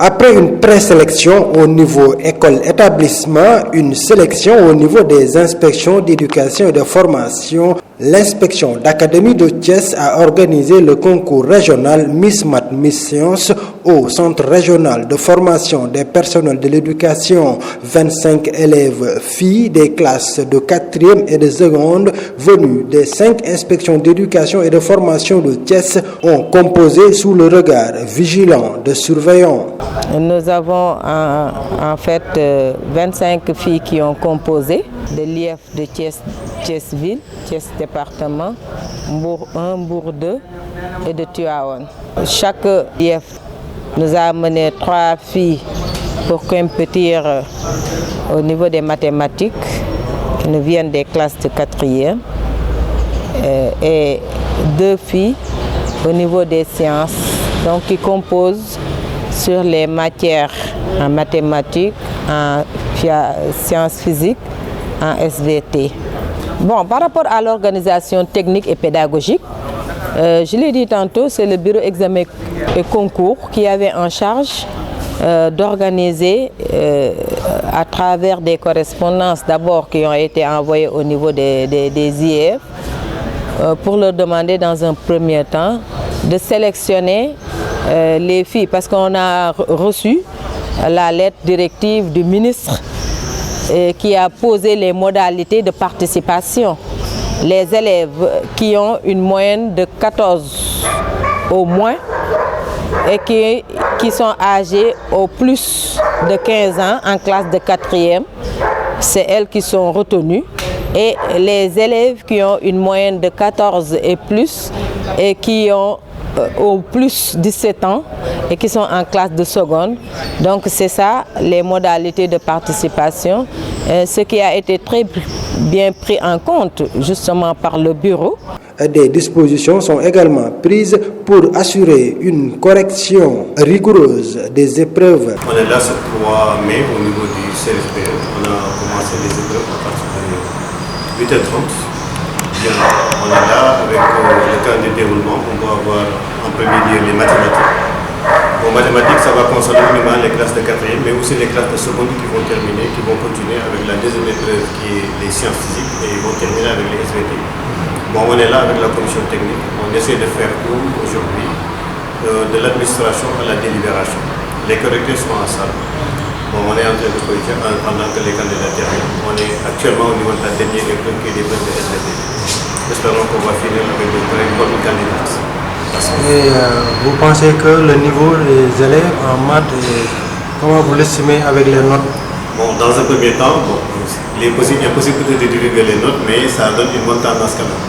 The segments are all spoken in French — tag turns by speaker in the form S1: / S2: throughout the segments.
S1: Après une présélection au niveau école-établissement, une sélection au niveau des inspections d'éducation et de formation, l'inspection d'académie de Thiès a organisé le concours régional Miss Math Miss Science au centre régional de formation des personnels de l'éducation. 25 élèves filles des classes de 4e et de seconde venus des 5 inspections d'éducation et de formation de Thiès ont composé sous le regard vigilant de surveillants.
S2: Nous avons en fait 25 filles qui ont composé de l'IF de Thiès-Ville, Thiès département, Mbour 1, Mbour 2 et de Tivaouane. Chaque IF nous a amené 3 filles pour compétir au niveau des mathématiques, qui nous viennent des classes de 4e, et 2 filles au niveau des sciences, donc qui composent sur les matières en mathématiques, en sciences physiques, en SVT. Bon, par rapport à l'organisation technique et pédagogique, je l'ai dit tantôt, c'est le bureau examen et concours qui avait en charge d'organiser à travers des correspondances d'abord qui ont été envoyées au niveau des IEF pour leur demander dans un premier temps de sélectionner les filles, parce qu'on a reçu la lettre directive du ministre qui a posé les modalités de participation. Les élèves qui ont une moyenne de 14 au moins et qui sont âgés au plus de 15 ans en classe de 4e, c'est elles qui sont retenues. Et les élèves qui ont une moyenne de 14 et plus et qui ont au plus 17 ans et qui sont en classe de seconde. Donc c'est ça les modalités de participation, ce qui a été très bien pris en compte justement par le bureau.
S1: Des dispositions sont également prises pour assurer une correction rigoureuse des épreuves.
S3: On est là ce 3 mai au niveau du CFPE. On a commencé les épreuves à partir de 8h30. On est là avec le cas de déroulement. On va avoir en premier lieu les mathématiques. En mathématiques, ça va concerner uniquement les classes de 4e, mais aussi les classes de seconde qui vont terminer, qui vont continuer avec la deuxième épreuve qui est les sciences physiques et ils vont terminer avec les SVT. Bon, on est là avec la commission technique. On essaie de faire tout aujourd'hui, de l'administration à la délibération. Les correcteurs sont en salle. Bon, on est en train de corriger pendant que les candidats terminent. On est actuellement au niveau de la dernière épreuve qui est l'épreuve de SVT. Espérons qu'on va finir avec de très bonnes candidates.
S1: Et vous pensez que le niveau des élèves en maths, comment vous l'estimez avec les notes?
S3: Bon, dans un premier temps, il est possible peut-être de divulguer les notes, mais ça donne une bonne tendance quand même.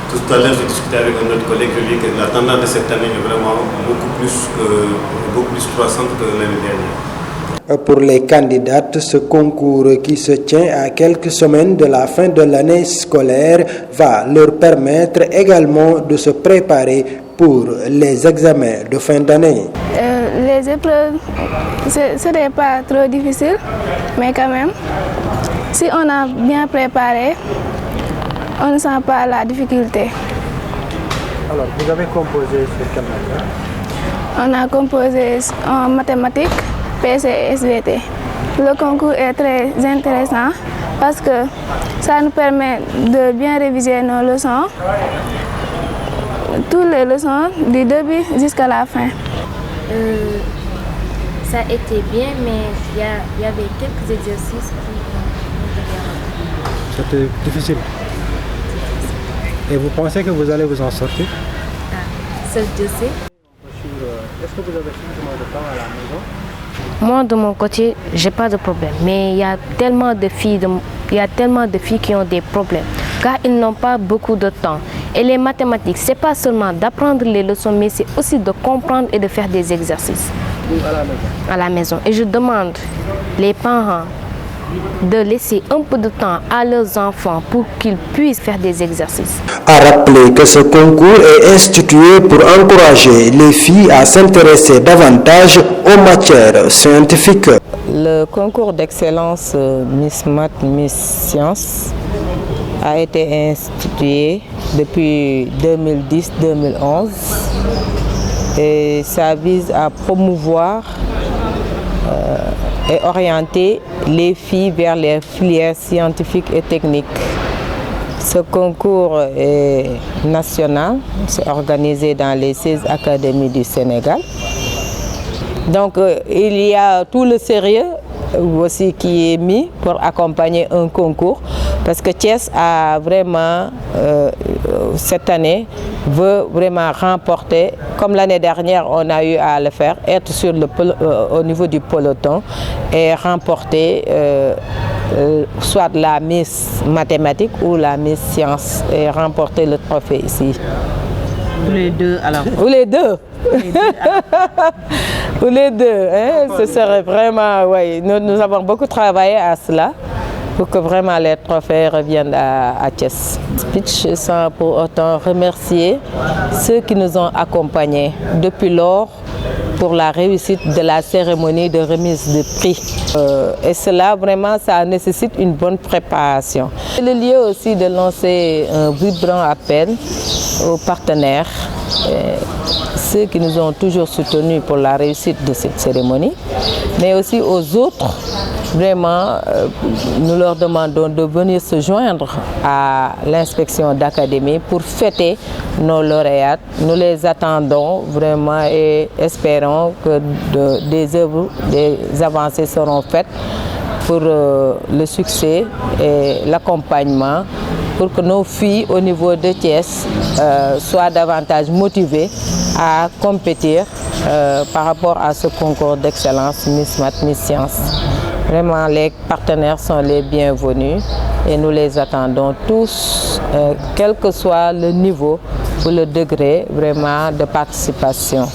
S3: Tout à l'heure, j'ai discuté avec un autre collègue, je lui ai dit que la tendance de cette année est vraiment beaucoup plus croissante que l'année dernière.
S1: Pour les candidates, ce concours qui se tient à quelques semaines de la fin de l'année scolaire va leur permettre également de se préparer pour les examens de fin d'année.
S4: Les épreuves, ce n'est pas trop difficile, mais quand même, si on a bien préparé, on ne sent pas la difficulté.
S1: Alors, vous avez composé sur quelle matière?
S4: On a composé en mathématiques, PC et SVT. Le concours est très intéressant parce que ça nous permet de bien réviser nos leçons, toutes les leçons du début jusqu'à la fin.
S5: Ça a été bien, mais il y avait quelques exercices qui...
S1: C'était difficile. Et vous pensez que vous allez vous en sortir?
S5: Ça, je sais.
S1: Est-ce que vous avez suffisamment de temps à la maison?
S5: Moi, de mon côté, j'ai pas de problème. Mais il y a tellement de filles qui ont des problèmes, car ils n'ont pas beaucoup de temps. Et les mathématiques, c'est pas seulement d'apprendre les leçons, mais c'est aussi de comprendre et de faire des exercices.
S1: À la maison?
S5: À la maison. Et je demande les parents de laisser un peu de temps à leurs enfants pour qu'ils puissent faire des exercices.
S1: À rappeler que ce concours est institué pour encourager les filles à s'intéresser davantage aux matières scientifiques.
S2: Le concours d'excellence Miss Math Miss Science a été institué depuis 2010-2011 et ça vise à promouvoir et orienter les filles vers les filières scientifiques et techniques. Ce concours est national, c'est organisé dans les 16 académies du Sénégal. Donc il y a tout le sérieux aussi qui est mis pour accompagner un concours, parce que Thiès a vraiment, cette année, veut vraiment remporter, comme l'année dernière on a eu à le faire, être sur au niveau du peloton et remporter soit la Miss mathématiques ou la Miss sciences et remporter le trophée ici.
S6: Ou les deux alors?
S2: Ou les deux. Ou les deux, hein? Ce serait vraiment, oui, nous avons beaucoup travaillé à cela pour que vraiment les trophées reviennent à Thiès. Speech sans pour autant remercier ceux qui nous ont accompagnés depuis lors pour la réussite de la cérémonie de remise de prix. Et cela, vraiment, ça nécessite une bonne préparation. C'est le lieu aussi de lancer un vibrant appel aux partenaires, ceux qui nous ont toujours soutenus pour la réussite de cette cérémonie, mais aussi aux autres. Vraiment, nous leur demandons de venir se joindre à l'inspection d'académie pour fêter nos lauréates. Nous les attendons vraiment et espérons que des avancées seront faites pour le succès et l'accompagnement, pour que nos filles au niveau de Thiès soient davantage motivées à compétir par rapport à ce concours d'excellence Miss Math, Miss Sciences. Vraiment, les partenaires sont les bienvenus et nous les attendons tous, quel que soit le niveau ou le degré vraiment de participation.